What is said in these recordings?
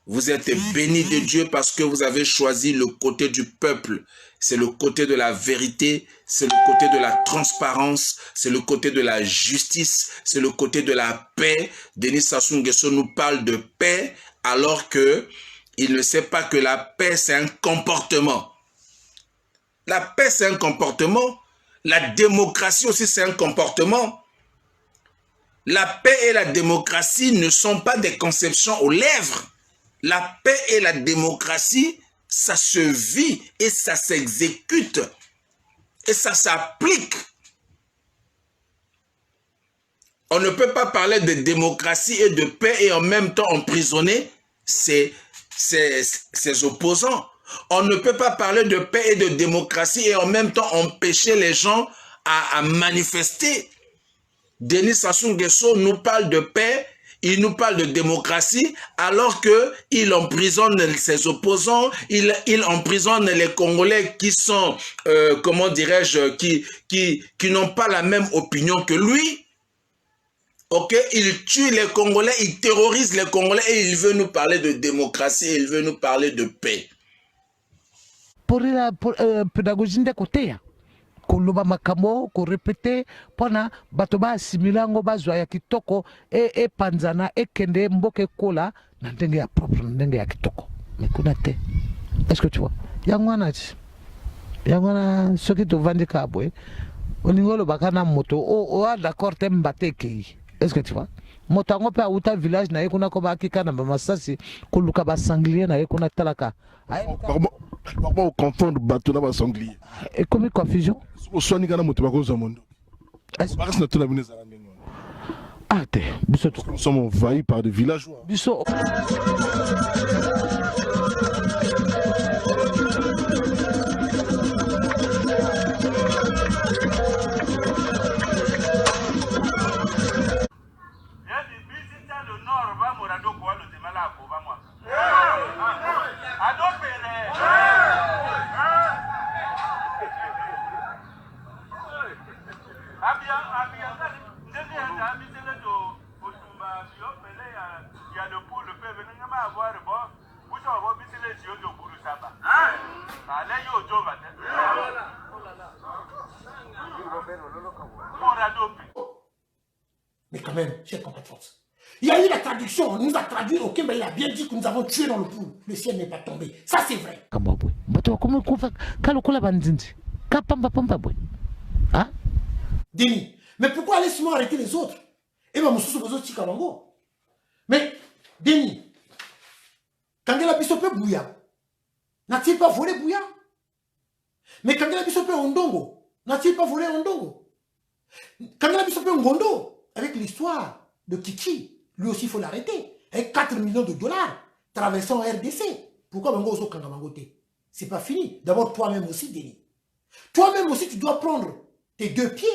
Vous êtes bénis de Dieu parce que vous avez choisi le côté du peuple. C'est le côté de la vérité, c'est le côté de la transparence, c'est le côté de la justice, c'est le côté de la paix. Denis Sassou Nguesso nous parle de paix alors que il ne sait pas que la paix, c'est un comportement. La paix, c'est un comportement. La démocratie aussi, c'est un comportement. La paix et la démocratie ne sont pas des conceptions aux lèvres. La paix et la démocratie, ça se vit et ça s'exécute. Et ça s'applique. On ne peut pas parler de démocratie et de paix et en même temps emprisonner ses opposants. On ne peut pas parler de paix et de démocratie et en même temps empêcher les gens à manifester. Denis Sassou Nguesso nous parle de paix, il nous parle de démocratie, alors qu'il emprisonne ses opposants, il emprisonne les Congolais qui sont, comment dirais-je, qui n'ont pas la même opinion que lui. Ok, il tue les Congolais, il terrorise les Congolais et il veut nous parler de démocratie, il veut nous parler de paix. Pour la pédagogie de côté, koloba makamo ko répéter pona bato ba assimilango bazwa ya kitoko e panzana e kende mboke kola na ndenge ya propre ndenge ya kitoko mais kuna te. Est-ce que tu vois yangwana soki to vandi kabwe oningolo bakana moto o d'accord te mbate ki. Est-ce que tu vois moto ngo pe auta village na yekuna ko bakika na masasi koluka ba sanglier na yekuna talaka. Pourquoi on confond bateau na ba sanglier? Et comme confusion. Nous sommes envahis par des villageois. Mais quand même, chers compatriotes, il y a eu la traduction, on nous a traduit, ok, mais il a bien dit que nous avons tué dans le poule. Le ciel n'est pas tombé. Ça, c'est vrai. Denis, mais pourquoi aller seulement arrêter les autres? Et moi, mais, Denis, quand il a pu stopper Bouya, n'a-t-il pas volé Bouya? Mais quand il a pu stopper Ondongo, n'a-t-il pas volé Ondongo? Quand il a pu stopper Ngondo, avec l'histoire de Kiki, lui aussi il faut l'arrêter, avec 4 millions de dollars, traversant RDC. Pourquoi Bango Kangamangote? C'est pas fini. D'abord, toi-même aussi, Denis. Toi-même aussi, tu dois prendre tes 2 pieds.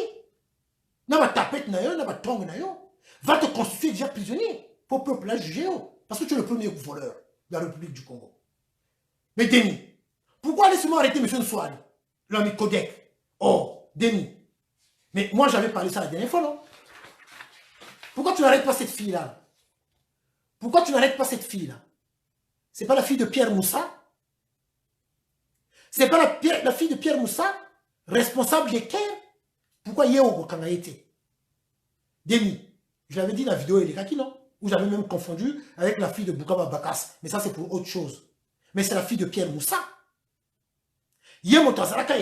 N'a pas tapette, n'a pas tongue, va te constituer déjà prisonnier pour le peuple là juger. Parce que tu es le premier voleur de la République du Congo. Mais Denis, pourquoi laissez-moi arrêter M. Nsouari, l'ami Kodek? Oh, Denis. Mais moi, j'avais parlé ça la dernière fois, non? Pourquoi tu n'arrêtes pas cette fille-là? Pourquoi tu n'arrêtes pas cette fille-là? C'est pas la fille de Pierre Moussa? C'est pas la fille de Pierre Moussa, responsable des Caire? Pourquoi Yéo quand a été? Denis, je l'avais dit dans la vidéo, il est kaki, non? Où j'avais même confondu avec la fille de Boukaba Bakas. Mais ça, c'est pour autre chose. Mais c'est la fille de Pierre Moussa. Yéo Tazaraka,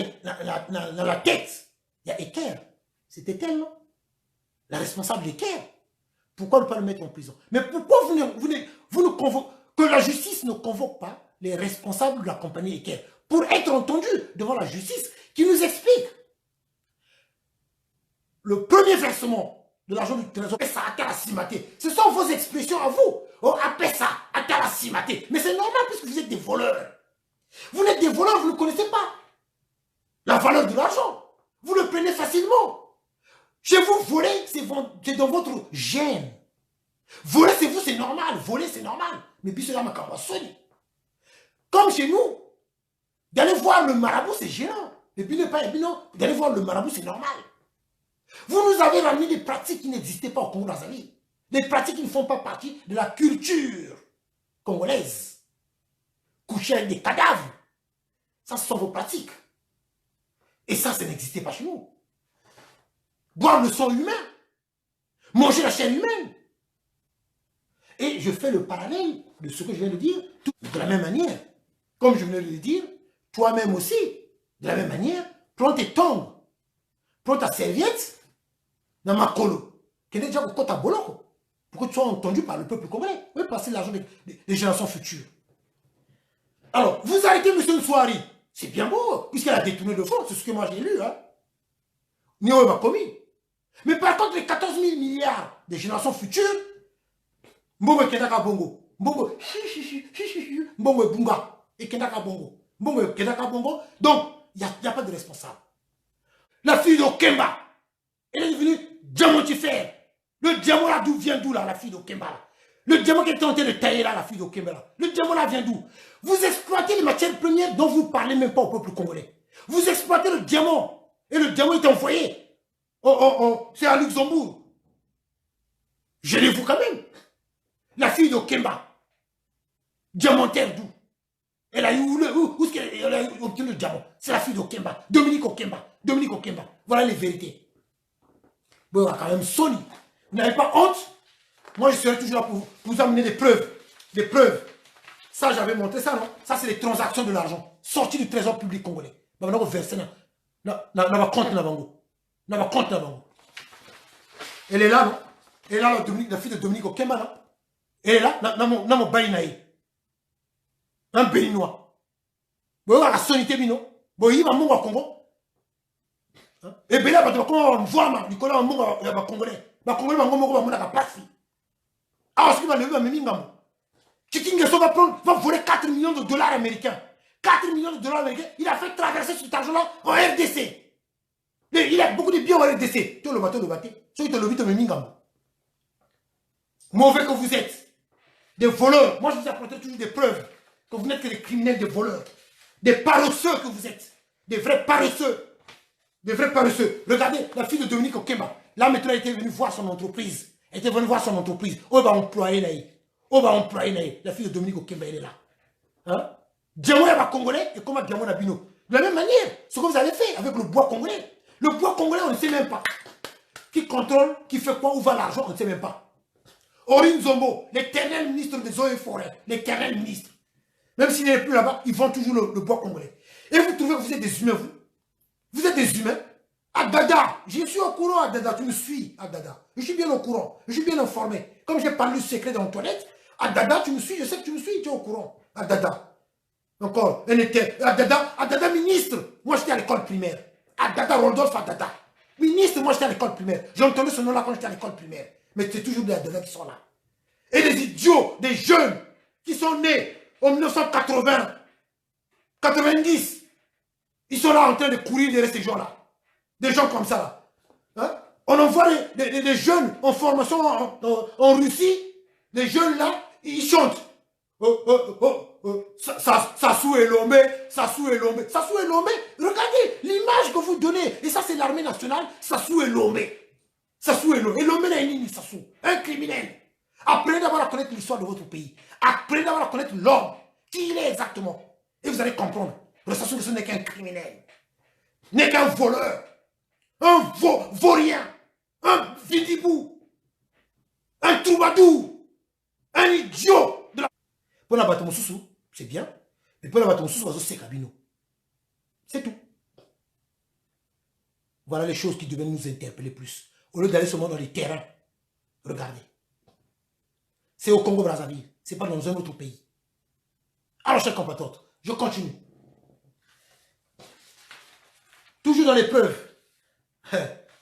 dans la tête, il y a Eker. C'était elle, non? La responsable d'Eker. Pourquoi ne pas le mettre en prison? Mais pourquoi vous ne convoquez, que la justice ne convoque pas les responsables de la compagnie Eker pour être entendus devant la justice qui nous explique le premier versement de l'argent du trésor, ça a à cimater. Ce sont vos expressions à vous. Oh, appelez ça à cimater. Mais c'est normal puisque vous êtes des voleurs. Vous n'êtes des voleurs, vous ne connaissez pas la valeur de l'argent. Vous le prenez facilement. Chez vous, voler, c'est dans votre gène. Voler, c'est vous, c'est normal. Voler, c'est normal. Mais puis cela m'a sonné. Comme chez nous, d'aller voir le marabout, c'est gênant. Et puis d'aller voir le marabout, c'est normal. Vous nous avez ramené des pratiques qui n'existaient pas au Congo Brazzaville. Des pratiques qui ne font pas partie de la culture congolaises, coucher avec des cadavres. Ça, ce sont vos pratiques. Et ça n'existait pas chez nous. Boire le sang humain, manger la chair humaine. Et je fais le parallèle de ce que je viens de dire, de la même manière. Comme je venais de le dire, toi-même aussi, de la même manière, prends tes tongs, prends ta serviette, dans ma colo, qui est déjà au côté à Boloko, pour que tu sois entendu par le peuple congolais. Oui, passer l'argent des générations futures. Alors, vous arrêtez M. Nsouari. C'est bien beau, puisqu'elle a détourné de fonds, c'est ce que moi j'ai lu. Hein. Nio m'a commis. Mais par contre, les 14 000 milliards des générations futures, Mbongo Kendaka Bongo, Mbongo Mbongo Bunga, et Kendaka Bongo, Mbongo Kendaka Bongo, donc il n'y a pas de responsable. La fille de Kemba, elle est devenue diamantifère. Le diamant là, d'où vient d'où là, la fille de Kemba là? Le diamant qui est en train de tailler là, la fille de Kemba là. Le diamant là vient d'où? Vous exploitez les matières premières dont vous ne parlez même pas au peuple congolais. Vous exploitez le diamant. Et le diamant est envoyé. C'est à Luxembourg. Gênez-vous quand même. La fille de Kemba. Diamantaire d'où? Elle a eu où est-ce qu'elle a obtenu le diamant? C'est la fille de Kemba. Dominique Okemba. Dominique Okemba. Voilà les vérités. Bon, quand même solide. Vous n'avez pas honte? Moi, je serai toujours là pour vous amener des preuves. Des preuves. Ça, j'avais montré ça, non? Ça, c'est les transactions de l'argent. Sorti du trésor public congolais. On va verser dans compte. Elle est là, non? Elle est là, la fille de Dominique Okemba, non? Elle est là, dans mon baïnaï. Un béninois. Bon, la sonité, bino. Bon, il va mourir au Congo. Et bien là, on voit, Nicolas, on va congolais. Les Congolais, on va passer. Ah, ce qui va lever à Memingamo. Chikingeso va voler 4 millions de dollars américains. 4 millions de dollars américains. Il a fait traverser cet argent-là en RDC. Il a beaucoup de biens en RDC. Tu le bateau de bateau. Tu le vite au Memingamo. Mauvais que vous êtes. Des voleurs. Moi, je vous apporterai toujours des preuves que vous n'êtes que des criminels, des voleurs. Des paresseux que vous êtes. Des vrais paresseux. Des vrais paresseux. Regardez, la fille de Dominique Okemba. Là, maintenant, elle était venue voir son entreprise. Elle était venue voir son entreprise. On va employer là. On va employer là. La fille de Dominique Okemba, elle est là. Hein? Diamant va congolais et comment Diamant Bino. De la même manière, ce que vous avez fait avec le bois congolais. Le bois congolais, on ne sait même pas. Qui contrôle, qui fait quoi, où va l'argent, on ne sait même pas. Orin Zombo, l'éternel ministre des eaux et forêts, l'éternel ministre. Même s'il n'est plus là-bas, ils vendent toujours le bois congolais. Et vous trouvez que vous êtes des humains, vous? Vous êtes des humains? Adada, je suis au courant, Adada, tu me suis, Adada. Je suis bien au courant, je suis bien informé. Comme j'ai parlé du secret dans la toilette, Adada, tu me suis, je sais que tu me suis, tu es au courant. Adada. Encore, elle était, Adada ministre. Moi, j'étais à l'école primaire. Adada, Rodolphe Adada. Ministre, moi, j'étais à l'école primaire. J'ai entendu ce nom-là quand j'étais à l'école primaire. Mais c'est toujours des Adada qui sont là. Et des idiots, des jeunes qui sont nés en 1980, 90. Ils sont là en train de courir derrière ces gens-là. Des gens comme ça, là. Hein? On envoie des jeunes en formation en Russie. Les jeunes, là, ils chantent. Sassou et Lomé, Sassou et Lomé. Sassou et Lomé, regardez l'image que vous donnez. Et ça, c'est l'armée nationale. Sassou et Lomé. Sassou et Lomé. Et Lomé, là, il est Sassou. Un criminel. Apprenez d'abord à connaître l'histoire de votre pays. Apprenez d'abord à connaître l'homme. Qui il est exactement. Et vous allez comprendre. Le Sassou Nguesso n'est qu'un criminel. N'est qu'un voleur. Un vaurien. Un vidibou. Un troubadour. Un idiot. Pour la battre mon sous, c'est bien. Mais pour la battre mon sous, c'est Kabino. C'est tout. Voilà les choses qui devaient nous interpeller plus. Au lieu d'aller seulement dans les terrains. Regardez. C'est au Congo-Brazzaville. C'est pas dans un autre pays. Alors, chers compatriotes, je continue. Toujours dans les preuves.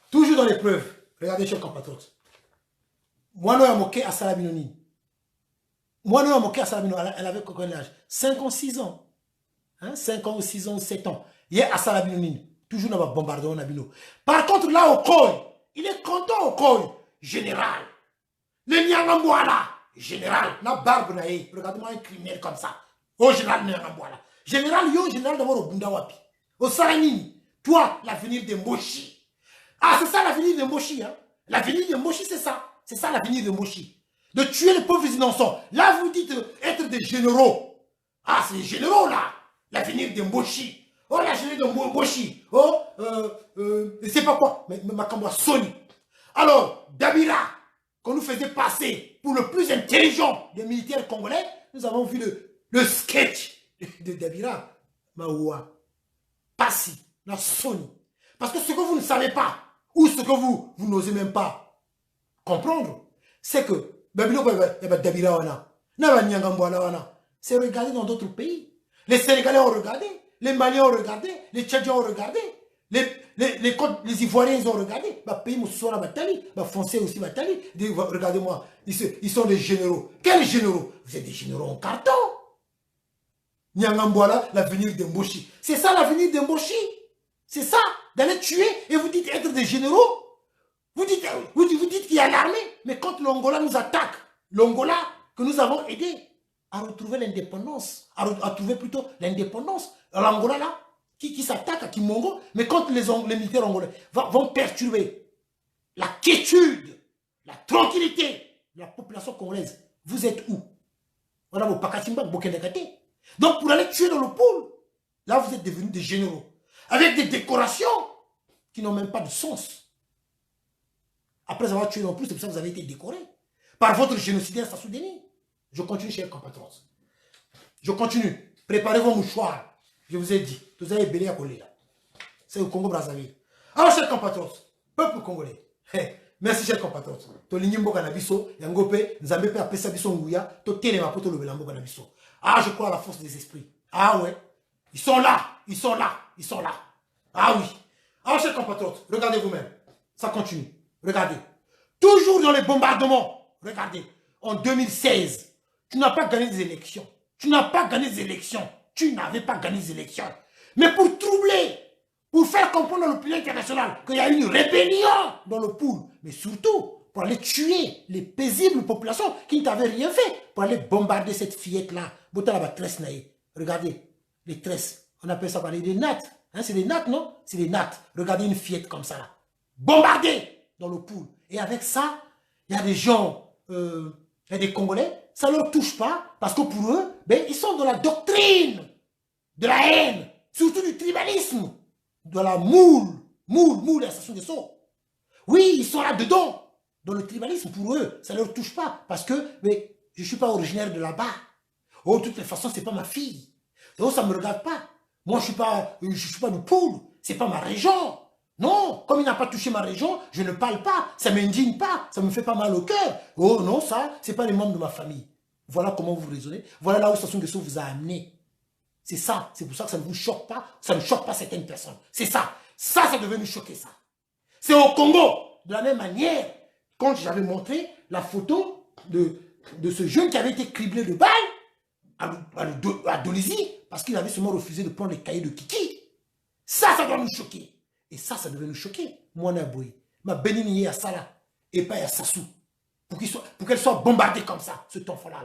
Toujours dans les preuves. Regardez, chers compatriotes. Moi, non, moqué à Salabinoni. Moi, non, moqué à Salabinoni. Elle avait quel âge? 5 ans, 6 ans. Hein? 5 ans, 6 ans, 7 ans. Il est à Salabinoni. Toujours dans le bombardement Nabino. Par contre, là, au Koy, il est content au Koy. Général. Le Nyangambouala. Général. La barbe naïe. Regardez-moi un criminel comme ça. Au général Nyangambouala. Général, yo, général d'abord au Bundawapi. Au Saranini. Toi, l'avenir de Moshi. Ah, c'est ça l'avenir de Moshi. Hein? L'avenir de Moshi, c'est ça. C'est ça l'avenir de Moshi. de tuer les pauvres innocents. Là, vous dites être des généraux. Ah, c'est les généraux, là. L'avenir de Mboshi. Oh, l'avenir de Mboshi. Oh, je sais pas quoi. Mais Makambo Sony. Alors, Dabira, qu'on nous faisait passer pour le plus intelligent des militaires congolais, nous avons vu le sketch de Dabira. Maoua. Passi. La Sony. Parce que ce que vous ne savez pas, ou ce que vous n'osez même pas comprendre, c'est que c'est regardé dans d'autres pays. Les Sénégalais ont regardé, les Maliens ont regardé, les Tchadiens ont regardé, les Ivoiriens ont regardé. Les pays les Français aussi. Regardez-moi, ils sont des généraux. Quels généraux? Vous êtes des généraux en carton. Nyangamboala, l'avenir de Mboshi. C'est ça l'avenir de Mboshi. C'est ça, d'aller tuer et vous dites être des généraux. Vous dites qu'il y a l'armée, mais quand l'Angola nous attaque, l'Angola que nous avons aidé à retrouver l'indépendance, à trouver plutôt l'indépendance, l'Angola là, qui s'attaque à Kimongo, mais quand les militaires angolais vont perturber la quiétude, la tranquillité de la population congolaise, vous êtes où? Donc pour aller tuer dans le pôle, là vous êtes devenus des généraux, avec des décorations qui n'ont même pas de sens. Après avoir tué en plus, c'est pour ça que vous avez été décoré par votre génocidaire Sassou Nguesso. Je continue, chers compatriotes. Je continue. Préparez vos mouchoirs. Je vous ai dit. Vous avez belé à coller là. C'est au Congo-Brazzaville. Alors, chers compatriotes, peuple congolais. Merci, chers compatriotes. Tolinimbo Ganabiso, Yangope, Nzambepe Apesa Biso Nguya, Totelema Poto le Belambo Ganabiso. Ah, je crois à la force des esprits. Ah ouais. Ils sont là. Ils sont là. Ils sont là. Ah oui. Alors, chers compatriotes, regardez vous-même. Ça continue. Regardez. Toujours dans les bombardements. Regardez. En 2016, tu n'as pas gagné des élections. Tu n'as pas gagné des élections. Tu n'avais pas gagné des élections. Mais pour troubler, pour faire comprendre à l'opinion internationale qu'il y a une rébellion dans le pool, mais surtout pour aller tuer les paisibles populations qui ne t'avaient rien fait, pour aller bombarder cette fillette-là. Regardez, les tresses. On appelle ça des nattes. Hein, c'est des nattes, non? C'est des nattes. Regardez une fillette comme ça, là. Bombardée dans le pool. Et avec ça, il y a des gens, il y a des Congolais, ça ne leur touche pas, parce que pour eux, ben, ils sont dans la doctrine de la haine, surtout du tribalisme, de la moule, la station des sauts. Oui, ils sont là-dedans, dans le tribalisme. Pour eux, ça ne leur touche pas, parce que mais, je ne suis pas originaire de là-bas. Oh, de toutes les façons, ce n'est pas ma fille. Oh, ça ne me regarde pas. Moi, je ne suis pas du pool, ce n'est pas ma région. Non, comme il n'a pas touché ma région, je ne parle pas, ça ne m'indigne pas, ça ne me fait pas mal au cœur. Oh non, ça, ce n'est pas les membres de ma famille. Voilà comment vous raisonnez. Voilà là où Sassou Nguesso vous a amené. C'est ça, c'est pour ça que ça ne vous choque pas, ça ne choque pas certaines personnes. C'est ça, ça devait nous choquer ça. C'est au Congo, de la même manière, quand j'avais montré la photo de ce jeune qui avait été criblé de balles à Dolisie, parce qu'il avait seulement refusé de prendre les cahiers de Kiki. Ça doit nous choquer. Et ça devait nous choquer. Moi, Naboui, ma bénigne à Sala et pas à Sassou. Pour qu'elle soit bombardée comme ça, cet enfant-là.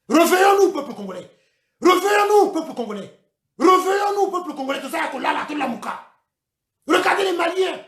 Revenons-nous, peuple congolais. Revenons-nous, peuple congolais. Revenons-nous, peuple congolais. Tout ça, tout la mouka. Regardez les Maliens.